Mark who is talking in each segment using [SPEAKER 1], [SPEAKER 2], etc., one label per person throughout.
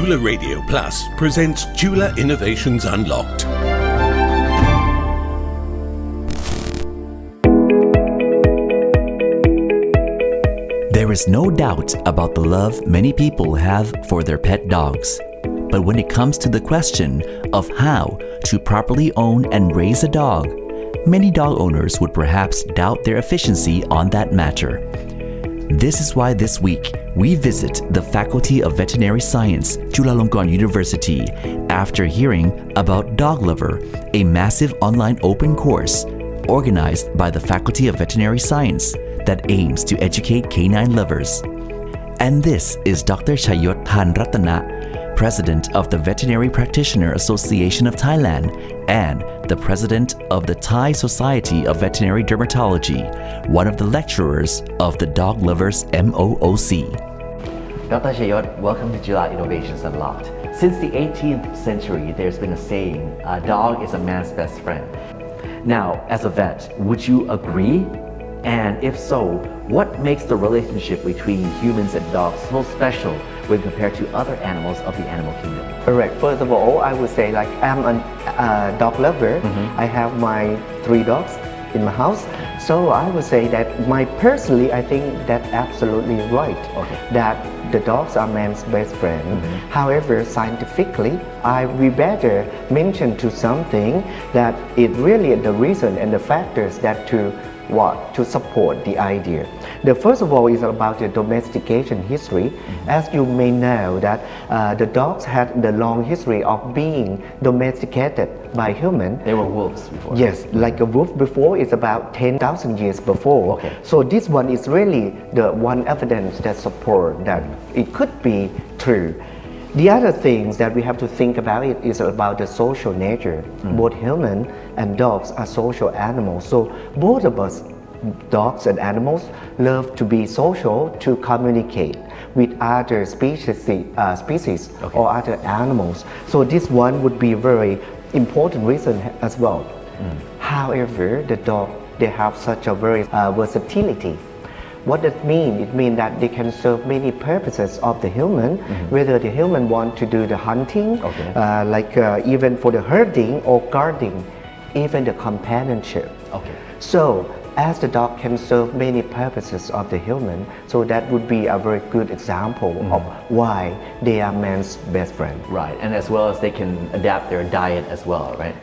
[SPEAKER 1] Chula Radio Plus presents Chula Innovations Unlocked.
[SPEAKER 2] There is no doubt about the love many people have for their pet dogs. But when it comes to the question of how to properly own and raise a dog, many dog owners would perhaps doubt their efficiency on that matter. This is why this week we visit the Faculty of Veterinary Science, Chulalongkorn University, after hearing about Dog Lover, a massive online open course organized by the Faculty of Veterinary Science that aims to educate canine lovers. And this is Dr. Chayot Thanratana, President of the Veterinary Practitioner Association of Thailand and the President of the Thai Society of Veterinary Dermatology, one of the lecturers of the Dog Lovers MOOC.
[SPEAKER 3] Dr. Chayot, welcome to Chula Innovations Unlocked. Since the 18th century, there's been a saying, a dog is a man's best friend. Now, as a vet, would you agree? And if so, what makes the relationship between humans and dogs so special when compared to other animals of the animal kingdom?
[SPEAKER 4] Correct. First of all, I would say I'm a dog lover. I have my 3 dogs in my house. So I would say that personally, I think that's absolutely right.
[SPEAKER 3] Okay.
[SPEAKER 4] That the dogs are man's best friend. However, scientifically, we better mention to something that it really the reason and the factors that to support the idea. The first of all is about the domestication history. As you may know that the dogs had the long history of being domesticated by humans.
[SPEAKER 3] They were wolves before.
[SPEAKER 4] Yes, like a wolf before is about 10,000 years before.
[SPEAKER 3] Okay.
[SPEAKER 4] So this one is really the one evidence that support that it could be true. The other things that we have to think about it is about the social nature. Both human and dogs are social animals. So both of us, dogs and animals, love to be social, to communicate with other species
[SPEAKER 3] Okay.
[SPEAKER 4] or other animals. So this one would be a very important reason as well. However, the dog, they have such a very versatility. What does it mean? It means that they can serve many purposes of the human, whether the human want to do the hunting, even for the herding or guarding, even the companionship.
[SPEAKER 3] Okay.
[SPEAKER 4] So, as the dog can serve many purposes of the human, so that would be a very good example of why they are man's best friend.
[SPEAKER 3] Right, and as well as they can adapt their diet as well, right?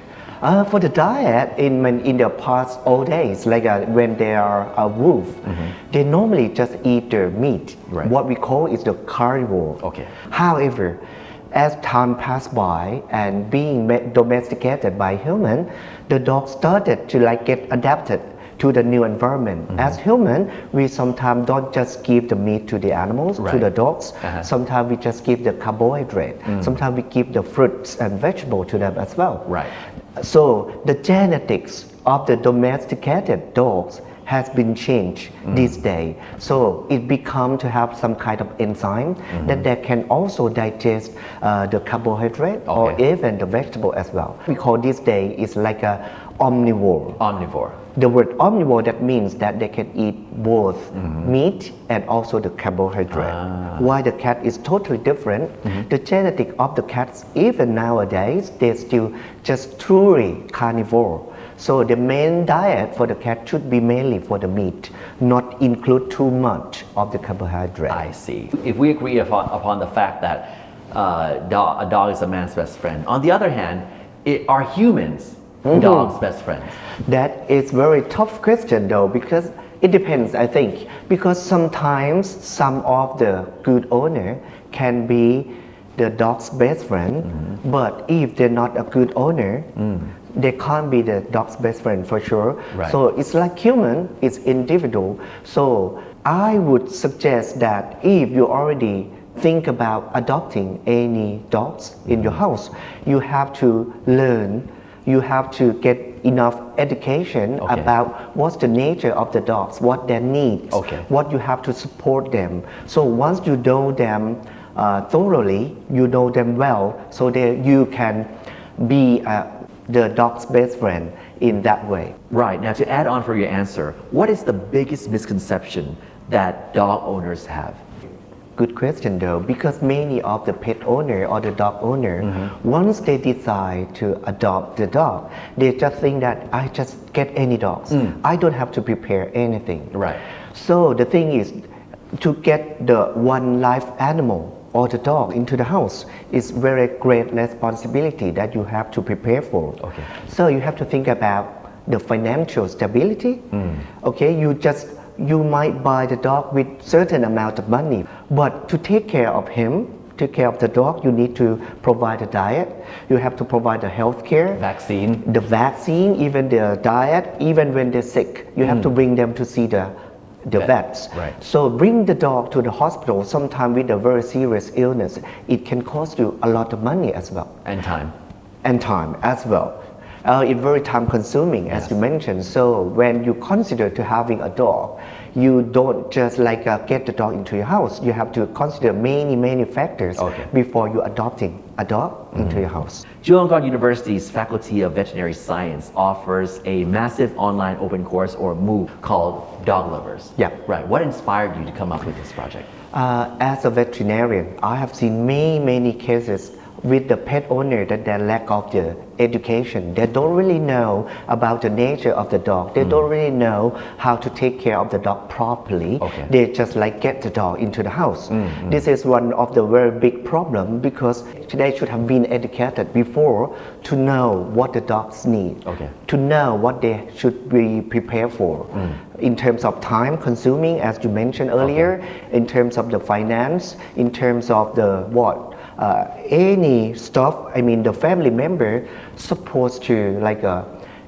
[SPEAKER 4] For the diet, in the past old days, when they are a wolf, they normally just eat their meat.
[SPEAKER 3] Right.
[SPEAKER 4] What we call is the carnivore.
[SPEAKER 3] Okay.
[SPEAKER 4] However, as time passed by and being domesticated by human, the dog started to get adapted to the new environment. As human, we sometimes don't just give the meat to the animals, to the dogs. Sometimes we just give the carbohydrate. Sometimes we give the fruits and vegetables to them as well.
[SPEAKER 3] Right.
[SPEAKER 4] So the genetics of the domesticated dogs has been changed this day. So it become to have some kind of enzyme that they can also digest the carbohydrate or even the vegetable as well. We call this day is like a omnivore.
[SPEAKER 3] Omnivore.
[SPEAKER 4] The word omnivore, that means that they can eat both meat and also the carbohydrate. While the cat is totally different, the genetic of the cats, even nowadays, they still just truly carnivore. So the main diet for the cat should be mainly for the meat, not include too much of the carbohydrate.
[SPEAKER 3] I see. If we agree upon the fact that a dog is a man's best friend, on the other hand, are humans dogs' best friends?
[SPEAKER 4] That is very tough question though, because it depends, I think. Because sometimes some of the good owner can be the dog's best friend, but if they're not a good owner, they can't be the dog's best friend for sure.
[SPEAKER 3] Right.
[SPEAKER 4] So it's like human, it's individual. So I would suggest that if you already think about adopting any dogs in your house, you have to learn, you have to get enough education about what's the nature of the dogs, what their needs, what you have to support them. So once you know them thoroughly, you know them well, so that you can be the dog's best friend in that way.
[SPEAKER 3] Right. Now to add on for your answer, what is the biggest misconception that dog owners have?
[SPEAKER 4] good question though, because many of the pet owner or the dog owner, once they decide to adopt the dog, they just think that I just get any dogs. I don't have to prepare anything.
[SPEAKER 3] Right.
[SPEAKER 4] So the thing is, to get the one live animal or the dog into the house is very great responsibility that you have to prepare for.
[SPEAKER 3] Okay.
[SPEAKER 4] So you have to think about the financial stability. Okay, you might buy the dog with certain amount of money, but to take care of him, take care of the dog, you need to provide a diet, you have to provide the health care,
[SPEAKER 3] Vaccine.
[SPEAKER 4] the vaccine, even the diet, even when they're sick, you have to bring them to see the vets.
[SPEAKER 3] Right.
[SPEAKER 4] So bring the dog to the hospital, sometimes with a very serious illness, it can cost you a lot of money as well.
[SPEAKER 3] And time.
[SPEAKER 4] And time as well. It's very time consuming, as you mentioned. So when you consider to having a dog, you don't just get the dog into your house. You have to consider many factors before you adopting a dog into your house.
[SPEAKER 3] Chulalongkorn University's Faculty of Veterinary Science offers a massive online open course or MOOC called Dog Lovers.
[SPEAKER 4] Yeah.
[SPEAKER 3] Right. What inspired you to come up with this project?
[SPEAKER 4] As a veterinarian, I have seen many cases with the pet owner that they lack of the education. They don't really know about the nature of the dog. They don't really know how to take care of the dog properly. They just get the dog into the house. This is one of the very big problem because they should have been educated before to know what the dogs need, to know what they should be prepared for. In terms of time consuming, as you mentioned earlier, in terms of the finance, in terms of the any stuff, the family member supposed to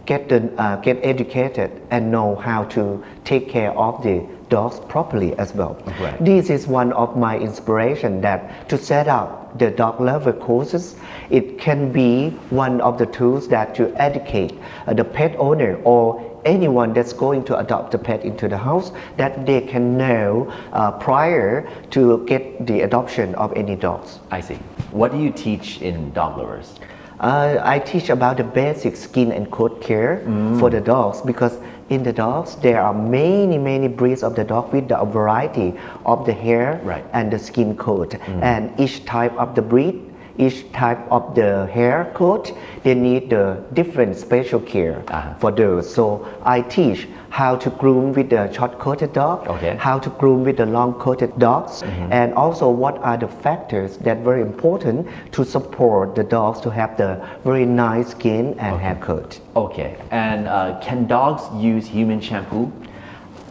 [SPEAKER 4] get educated and know how to take care of the dogs properly as well.
[SPEAKER 3] Right.
[SPEAKER 4] This is one of my inspiration that to set up the dog lover courses, it can be one of the tools that to educate the pet owner or anyone that's going to adopt the pet into the house, that they can know prior to get the adoption of any dogs.
[SPEAKER 3] I see. What do you teach in Dog Lovers?
[SPEAKER 4] I teach about the basic skin and coat care for the dogs, because in the dogs there are many breeds of the dog with a variety of the hair and the skin coat, and each type of the breed, each type of the hair coat, they need the different special care for those. So I teach how to groom with the short-coated dog, how to groom with the long-coated dogs, and also what are the factors that are very important to support the dogs to have the very nice skin and hair coat.
[SPEAKER 3] Okay. And can dogs use human shampoo?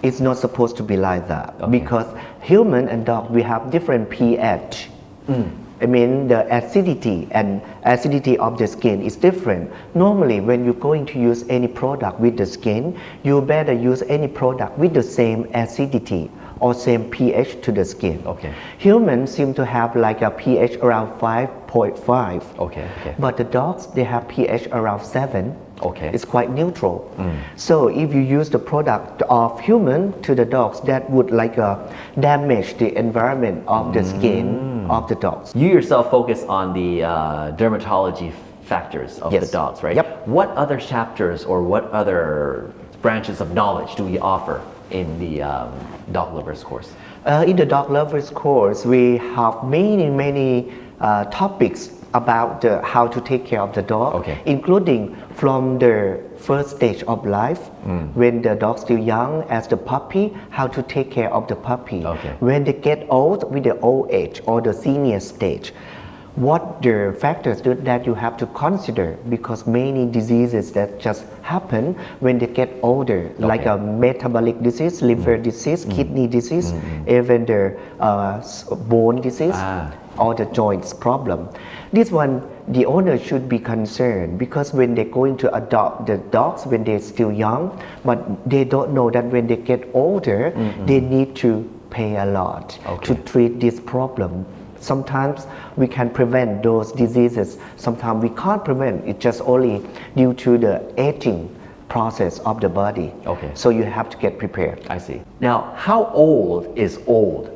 [SPEAKER 4] It's not supposed to be like that, because human and dog, we have different pH. The acidity of the skin is different. Normally, when you're going to use any product with the skin, you better use any product with the same acidity or same pH to the skin. Humans seem to have a pH around 5.5. But the dogs, they have pH around 7. It's quite neutral. So if you use the product of human to the dogs, that would damage the environment of the skin of the dogs.
[SPEAKER 3] You yourself focus on the dermatology factors of the dogs, right?
[SPEAKER 4] Yep.
[SPEAKER 3] What other chapters or what other branches of knowledge do we offer in the Dog Lovers course?
[SPEAKER 4] In the Dog Lovers course, we have many topics about how to take care of the dog, including from the first stage of life, when the dog's still young, as the puppy, how to take care of the puppy. When they get old, with the old age or the senior stage, what the factors that you have to consider, because many diseases that just happen when they get older, like a metabolic disease, liver disease, kidney disease, even the bone disease, or the joints problem. This one, the owner should be concerned, because when they're going to adopt the dogs when they're still young, but they don't know that when they get older, they need to pay a lot to treat this problem. Sometimes we can prevent those diseases, sometimes we can't prevent it, just only due to the aging process of the body. So you have to get prepared.
[SPEAKER 3] I see. Now, how old is old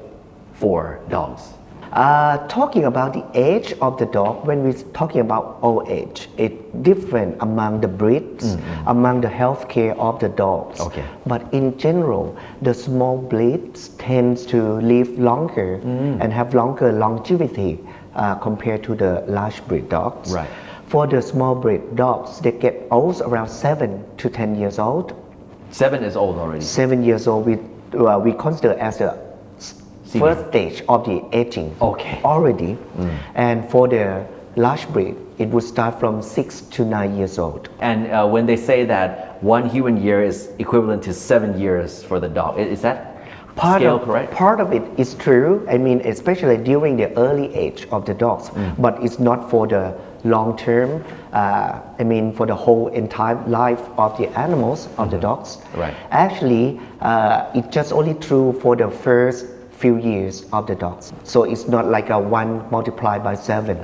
[SPEAKER 3] for dogs?
[SPEAKER 4] Talking about the age of the dog, when we're talking about old age, it's different among the breeds, among the healthcare of the dogs.
[SPEAKER 3] Okay.
[SPEAKER 4] But in general, the small breeds tends to live longer and have longer longevity compared to the large breed dogs.
[SPEAKER 3] Right.
[SPEAKER 4] For the small breed dogs, they get old around 7 to 10 years old.
[SPEAKER 3] 7 is old already.
[SPEAKER 4] 7 years old, we consider as the first stage of the aging already. And for the large breed, it would start from 6 to 9 years old.
[SPEAKER 3] And when they say that 1 human year is equivalent to 7 years for the dog, is that scale correct?
[SPEAKER 4] Part of it is true. I mean, especially during the early age of the dogs, but it's not for the long term. I mean, for the whole entire life of the animals, of the dogs.
[SPEAKER 3] Right.
[SPEAKER 4] Actually, it's just only true for the first few years of the dogs. So it's not like a 1 multiplied by 7.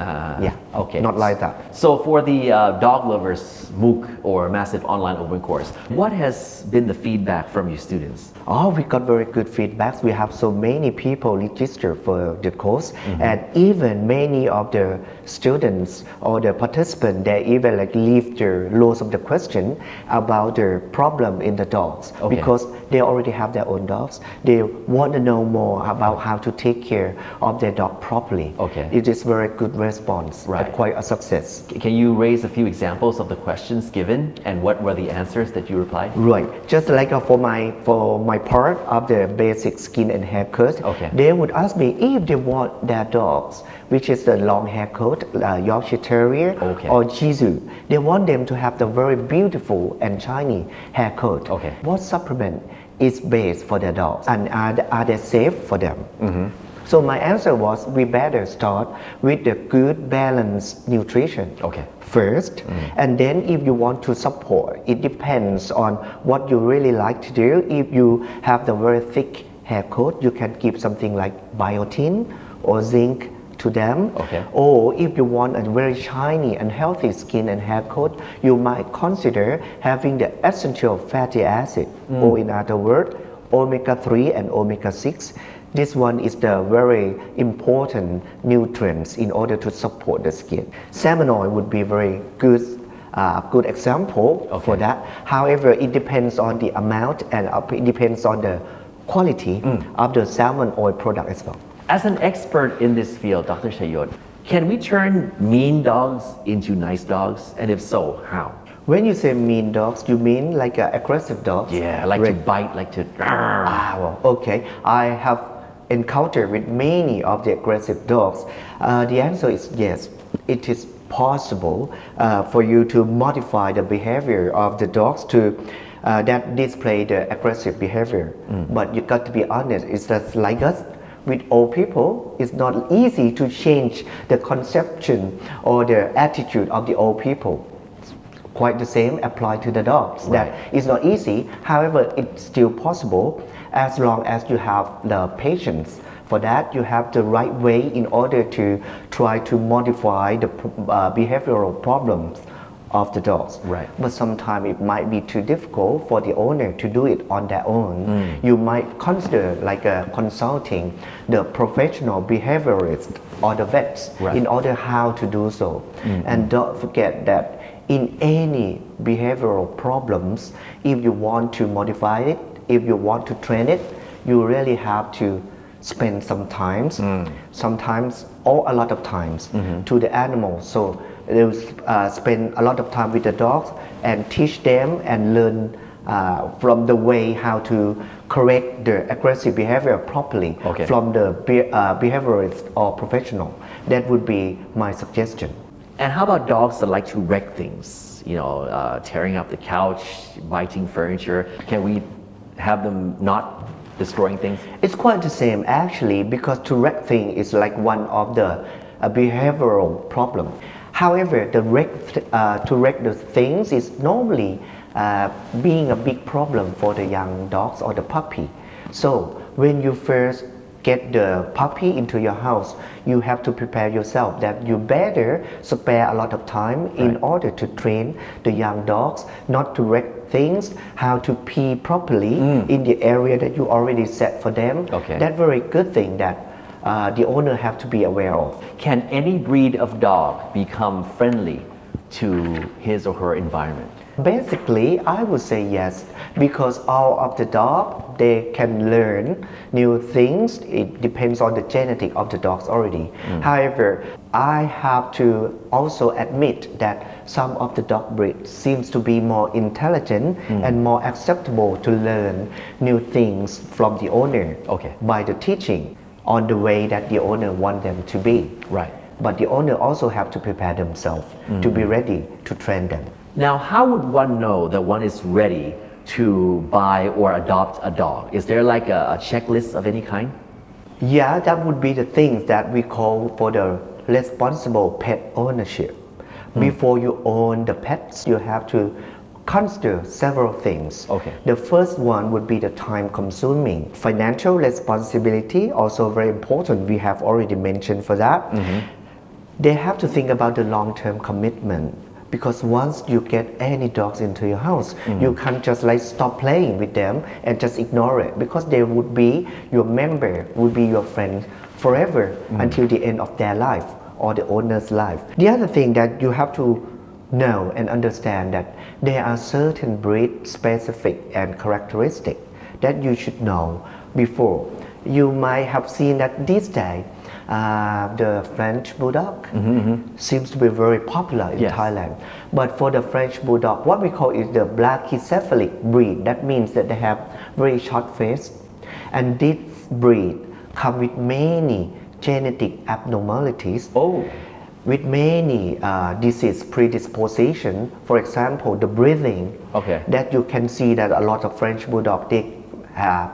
[SPEAKER 3] Okay.
[SPEAKER 4] Not like that.
[SPEAKER 3] So for the dog lovers MOOC or massive online open course, what has been the feedback from your students?
[SPEAKER 4] Oh, we got very good feedbacks. We have so many people register for the course, and even many of the students or the participants, they even like leave their loads of the question about the problem in the dogs, because they already have their own dogs. They want to know more about how to take care of their dog properly. It is very good response,
[SPEAKER 3] right.
[SPEAKER 4] Quite a success.
[SPEAKER 3] Can you raise a few examples of the questions given and what were the answers that you replied?
[SPEAKER 4] Right, just like for my part of the basic skin and hair coat, they would ask me if they want their dogs, which is the long hair coat, Yorkshire Terrier or Shih Tzu. They want them to have the very beautiful and shiny hair coat. What supplement is best for their dogs, and are they safe for them? So my answer was, we better start with the good balanced nutrition first, and then if you want to support, it depends on what you really like to do. If you have the very thick hair coat, you can give something like biotin or zinc to them. Or if you want a very shiny and healthy skin and hair coat, you might consider having the essential fatty acid, or in other words, omega-3 and omega-6. This one is the very important nutrients in order to support the skin. Salmon oil would be very good example for that. However, it depends on the amount and it depends on the quality of the salmon oil product as well.
[SPEAKER 3] As an expert in this field, Dr. Chayot, can we turn mean dogs into nice dogs? And if so, how?
[SPEAKER 4] When you say mean dogs, you mean like aggressive dogs?
[SPEAKER 3] Yeah, like to bite, like to...
[SPEAKER 4] I have encountered with many of the aggressive dogs. The answer is yes, it is possible for you to modify the behavior of the dogs to that display the aggressive behavior. But you got to be honest, it's just like us. With old people, it's not easy to change the conception or the attitude of the old people. Quite the same apply to the dogs. That is not easy. However, it's still possible as long as you have the patience. For that, you have the right way in order to try to modify the behavioral problems of the dogs. But sometimes it might be too difficult for the owner to do it on their own. You might consider like consulting the professional behaviorist or the vets in order how to do so. And don't forget that in any behavioral problems, if you want to modify it, if you want to train it, you really have to spend some time, sometimes or a lot of times to the animals. So they will spend a lot of time with the dogs and teach them and learn from the way how to correct the aggressive behavior properly from the behaviorist or professional. That would be my suggestion.
[SPEAKER 3] And how about dogs that like to wreck things? You know, tearing up the couch, biting furniture. Can we have them not destroying things?
[SPEAKER 4] It's quite the same actually, because to wreck things is like one of the behavioral problem. However, to wreck the things is normally being a big problem for the young dogs or the puppy. So when you first get the puppy into your house, you have to prepare yourself that you better spare a lot of time in order to train the young dogs not to wreck things, how to pee properly in the area that you already set for them. That's very good thing that the owner have to be aware of.
[SPEAKER 3] Can any breed of dog become friendly to his or her environment?
[SPEAKER 4] Basically, I would say yes, because all of the dog, they can learn new things. It depends on the genetic of the dogs already. However, I have to also admit that some of the dog breeds seems to be more intelligent and more acceptable to learn new things from the owner by the teaching on the way that the owner want them to be.
[SPEAKER 3] Right.
[SPEAKER 4] But the owner also have to prepare themselves to be ready to train them.
[SPEAKER 3] Now, how would one know that one is ready to buy or adopt a dog? Is there like a checklist of any kind?
[SPEAKER 4] Yeah, that would be the things that we call for the responsible pet ownership. Before you own the pets, you have to consider several things. The first one would be the time consuming. Financial responsibility, also very important. We have already mentioned for that. They have to think about the long-term commitment. Because once you get any dogs into your house, you can't just like stop playing with them and just ignore it, because they would be your member, would be your friend forever until the end of their life or the owner's life. The other thing that you have to know and understand that there are certain breed specific and characteristic that you should know before. You might have seen that this day the French Bulldog seems to be very popular in Thailand. But for the French Bulldog, what we call is the brachycephalic breed. That means that they have very short face. And this breed come with many genetic abnormalities. With many disease predisposition. For example, the breathing. That you can see that a lot of French Bulldog, they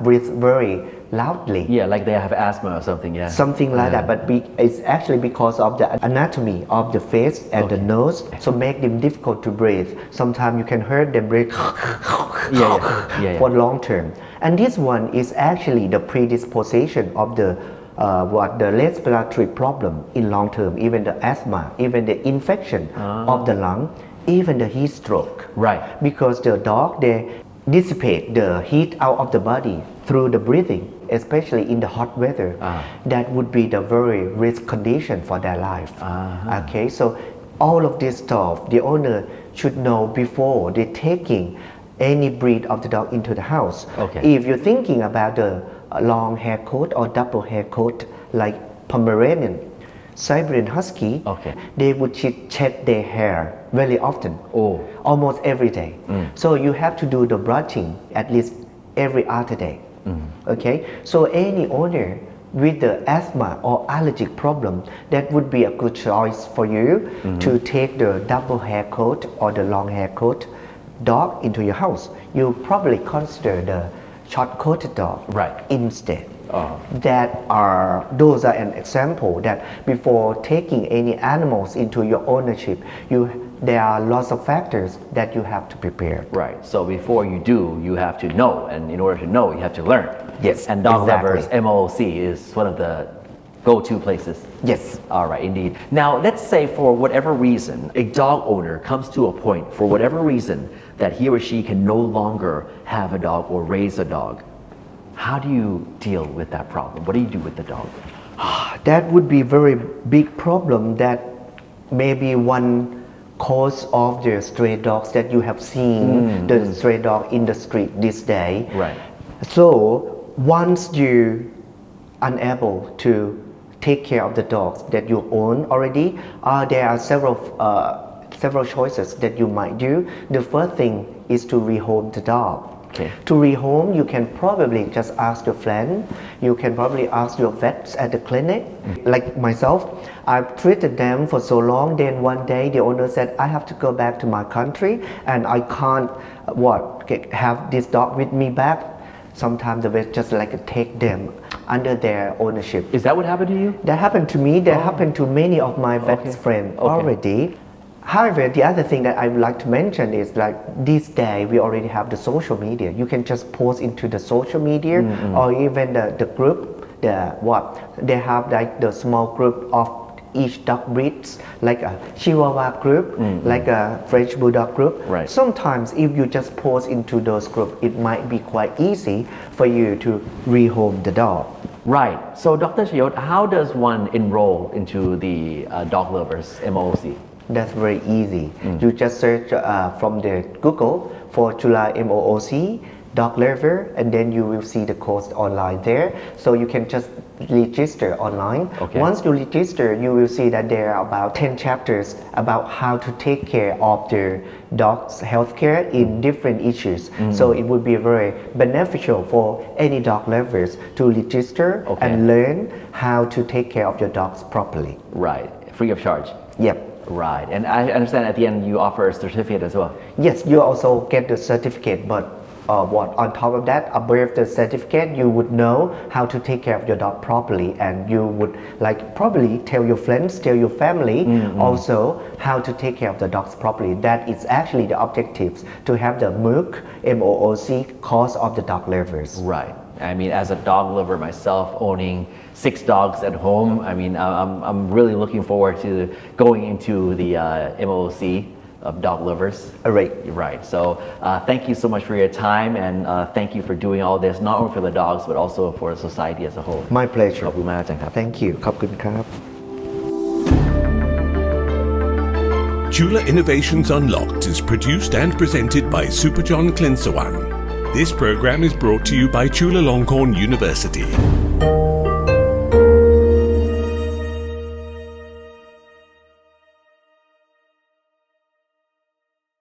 [SPEAKER 4] breathe very loudly.
[SPEAKER 3] Yeah, like they have asthma or something. Yeah,
[SPEAKER 4] something like that. But it's actually because of the anatomy of the face and the nose, so make them difficult to breathe. Sometimes you can hear them breathe for long term. And this one is actually the predisposition of the the respiratory problem in long term, even the asthma, even the infection of the lung, even the heat stroke.
[SPEAKER 3] Right.
[SPEAKER 4] Because the dog, they dissipate the heat out of the body through the breathing, especially in the hot weather. That would be the very risk condition for their life. Okay, so all of this stuff the owner should know before they taking any breed of the dog into the house. If you're thinking about the long hair coat or double hair coat like Pomeranian, Siberian Husky, they would shed their hair very often, almost every day. So you have to do the brushing at least every other day. Okay, so any owner with the asthma or allergic problem, that would be a good choice for you to take the double hair coat or the long hair coat dog into your house. You probably consider the short coated dog instead. Those are an example that before taking any animals into your ownership, there are lots of factors that you have to prepare.
[SPEAKER 3] Right. So before you do, you have to know, and in order to know, you have to learn.
[SPEAKER 4] Yes.
[SPEAKER 3] And Dog Lovers MOOC is one of the go-to places.
[SPEAKER 4] Yes.
[SPEAKER 3] All right, indeed. Now, let's say for whatever reason, a dog owner comes to a point, for whatever reason, that he or she can no longer have a dog or raise a dog. How do you deal with that problem? What do you do with the dog?
[SPEAKER 4] That would be very big problem. That maybe one cause of the stray dogs that you have seen, the stray dog in the street this day.
[SPEAKER 3] Right.
[SPEAKER 4] So once you unable to take care of the dogs that you own already, there are several choices that you might do. The first thing is to rehome the dog. To rehome, you can probably just ask your friend, you can probably ask your vets at the clinic. Like myself, I've treated them for so long, then one day the owner said, I have to go back to my country and I can't have this dog with me back. Sometimes the vet just like take them under their ownership.
[SPEAKER 3] Is that what happened to you?
[SPEAKER 4] That happened to me. That happened to many of my vet friends already. However, the other thing that I would like to mention is like this day we already have the social media. You can just post into the social media or even the group. They have like the small group of each dog breeds, like a Chihuahua group, like a French Bulldog group.
[SPEAKER 3] Right.
[SPEAKER 4] Sometimes if you just post into those groups, it might be quite easy for you to rehome the dog.
[SPEAKER 3] Right. So, Dr. Chayot, how does one enroll into the Dog Lovers MOOC?
[SPEAKER 4] That's very easy. You just search from the Google for Chula MOOC, Dog Lover, and then you will see the course online there. So you can just register online.
[SPEAKER 3] Okay.
[SPEAKER 4] Once you register, you will see that there are about 10 chapters about how to take care of the dog's healthcare in different issues. So it would be very beneficial for any dog lovers to register and learn how to take care of your dogs properly.
[SPEAKER 3] Right. Free of charge.
[SPEAKER 4] Yep.
[SPEAKER 3] Right. And I understand at the end you offer a certificate as well.
[SPEAKER 4] Yes, you also get the certificate, but on top of that, above the certificate, you would know how to take care of your dog properly, and you would probably tell your friends, tell your family also how to take care of the dogs properly. That is actually the objectives to have the MOOC course of the dog lovers.
[SPEAKER 3] Right. I mean, as a dog lover myself, owning 6 dogs at home, I mean, I'm really looking forward to going into the MOOC of Dog Lovers. Right. So thank you so much for your time, and thank you for doing all this, not only for the dogs, but also for society as a whole.
[SPEAKER 4] My pleasure.
[SPEAKER 3] ขอบคุณมากจังครับ
[SPEAKER 4] Thank you. ขอบคุณครับ
[SPEAKER 1] Chula Innovations Unlocked is produced and presented by Superjohn Klinsawan. This program is brought to you by Chulalongkorn University.